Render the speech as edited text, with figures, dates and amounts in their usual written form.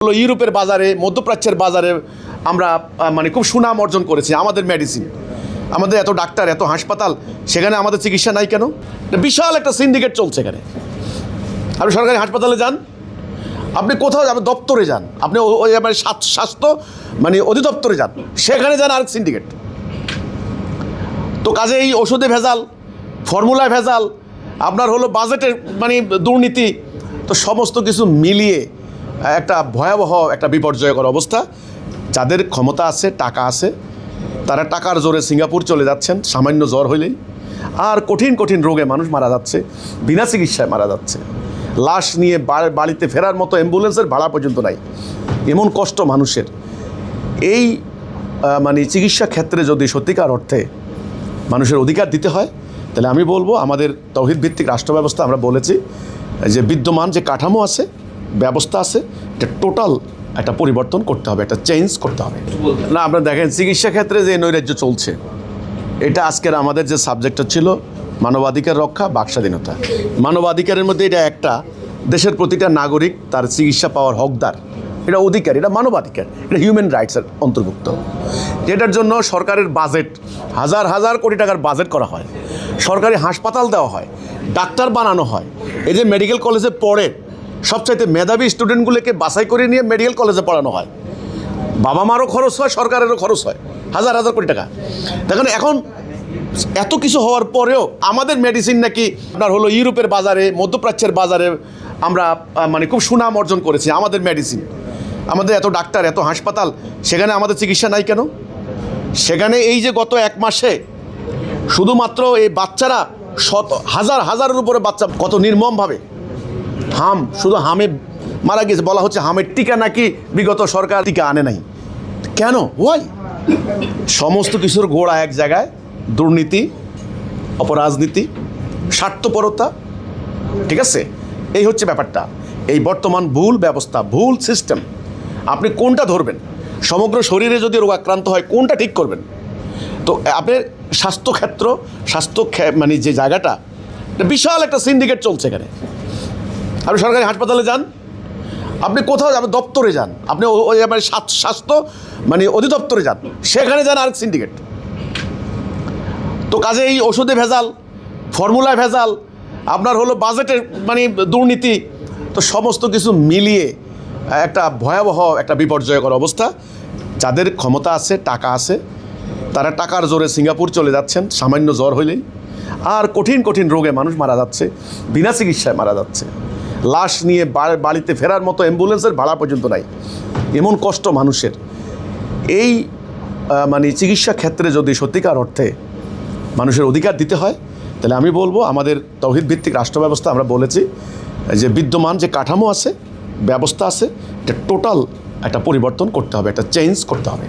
ইউরোপের বাজারে মধ্যপ্রাচ্যের বাজারে আমরা খুব সুনাম অর্জন করেছি। আমাদের মেডিসিন, আমাদের এত ডাক্তার, এত হাসপাতাল, সেখানে আমাদের চিকিৎসা নাই কেন? বিশাল একটা সিন্ডিকেট চলছে এখানে। আপনি সরকারি হাসপাতালে যান, আপনি কোথাও যাবেন, দপ্তরে যান, আপনি ওই স্বাস্থ্য অধিদপ্তরে যান, সেখানে যান আরেক সিন্ডিকেট। তো কাজে এই ওষুধে ভেজাল, ফর্মুলায় ভেজাল, আপনার হলো বাজেটের দুর্নীতি, তো সমস্ত কিছু মিলিয়ে একটা ভয়াবহ একটা বিপর্যয়কর অবস্থা। যাদের ক্ষমতা আছে, টাকা আছে, তারা টাকার জোরে সিঙ্গাপুর চলে যাচ্ছেন সামান্য জ্বর হইলেই, আর কঠিন কঠিন রোগে মানুষ মারা যাচ্ছে, বিনা চিকিৎসায় মারা যাচ্ছে। লাশ নিয়ে বাড়িতে ফেরার মতো অ্যাম্বুলেন্সের ভাড়া পর্যন্ত নাই, এমন কষ্ট মানুষের। এই চিকিৎসা ক্ষেত্রে যদি সত্যিকার অর্থে মানুষের অধিকার দিতে হয়, তাহলে আমি বলবো আমাদের তৌহিদ ভিত্তিক রাষ্ট্র ব্যবস্থা, আমরা বলেছি যে বিদ্যমান যে কাঠামো আছে, ব্যবস্থা আছে, এটা টোটাল একটা পরিবর্তন করতে হবে, একটা চেঞ্জ করতে হবে। না, আপনারা দেখেন চিকিৎসা ক্ষেত্রে যে নৈরাজ্য চলছে, এটা আজকের আমাদের যে সাবজেক্টটা ছিল মানবাধিকার রক্ষা, বাকস্বাধীনতা। মানবাধিকারের মধ্যে এটা একটা, দেশের প্রতিটা নাগরিক তার চিকিৎসা পাওয়ার হকদার, এটা অধিকার, এটা মানবাধিকার, এটা হিউম্যান রাইটসের অন্তর্ভুক্ত। এটার জন্য সরকারের বাজেট, হাজার হাজার কোটি টাকার বাজেট করা হয়, সরকারি হাসপাতাল দেওয়া হয়, ডাক্তার বানানো হয়। এই যে মেডিকেল কলেজে পড়ে সবচাইতে মেধাবী স্টুডেন্টগুলোকে বাছাই করে নিয়ে মেডিকেল কলেজে পড়ানো হয়, বাবা মারও খরচ হয়, সরকারেরও খরচ হয়, হাজার হাজার কোটি টাকা। দেখুন, এখন এত কিছু হওয়ার পরেও আমাদের মেডিসিন নাকি আপনার হলো ইউরোপের বাজারে, মধ্যপ্রাচ্যের বাজারে আমরা খুব সুনাম অর্জন করেছি। আমাদের মেডিসিন, আমাদের এত ডাক্তার, এত হাসপাতাল, সেখানে আমাদের চিকিৎসা নাই কেন? সেখানে এই যে গত এক মাসে শুধুমাত্র এই বাচ্চারা হাজার হাজারের উপরে বাচ্চা কত নির্মমভাবে শুধু হামে মারা গেছে। বলা হচ্ছে হামের টিকা নাকি বিগত সরকার টিকা আনে নাই। কেন? ওয়াই? সমস্ত কিছুর গোড়া এক জায়গায়, দুর্নীতি, অপরাজনীতি, স্বার্থপরতা। ঠিক আছে, এই হচ্ছে ব্যাপারটা। এই বর্তমান ভুল ব্যবস্থা, ভুল সিস্টেম, আপনি কোনটা ধরবেন? সমগ্র শরীরে যদি রোগাক্রান্ত হয়, কোনটা ঠিক করবেন? তো আপনার স্বাস্থ্যক্ষেত্র, যে জায়গাটা, বিশাল একটা সিন্ডিকেট চলছে এখানে। আপনি সরকারি হাসপাতালে যান, আপনি কোথাও যাবেন, দপ্তরে যান, আপনি ওই স্বাস্থ্য অধিদপ্তরে যান, সেখানে যান আরেক সিন্ডিকেট। তো কাজে এই ওষুধে ভেজাল, ফর্মুলায় ভেজাল, আপনার হলো বাজেটের দুর্নীতি, তো সমস্ত কিছু মিলিয়ে একটা ভয়াবহ একটা বিপর্যয়কর অবস্থা। যাদের ক্ষমতা আছে, টাকা আছে, তারা টাকার জোরে সিঙ্গাপুর চলে যাচ্ছেন সামান্য জ্বর হইলেই, আর কঠিন কঠিন রোগে মানুষ মারা যাচ্ছে, বিনা চিকিৎসায় মারা যাচ্ছে। লাশ নিয়ে বাড়িতে ফেরার মতো অ্যাম্বুলেন্সের ভাড়া পর্যন্ত নাই, এমন কষ্ট মানুষের। এই চিকিৎসা ক্ষেত্রে যদি সত্যিকার অর্থে মানুষের অধিকার দিতে হয়, তাহলে আমি বলবো আমাদের তৌহিদ ভিত্তিক রাষ্ট্র ব্যবস্থা, আমরা বলেছি যে বিদ্যমান যে কাঠামো আছে, ব্যবস্থা আছে, এটা টোটাল একটা পরিবর্তন করতে হবে, একটা চেঞ্জ করতে হবে।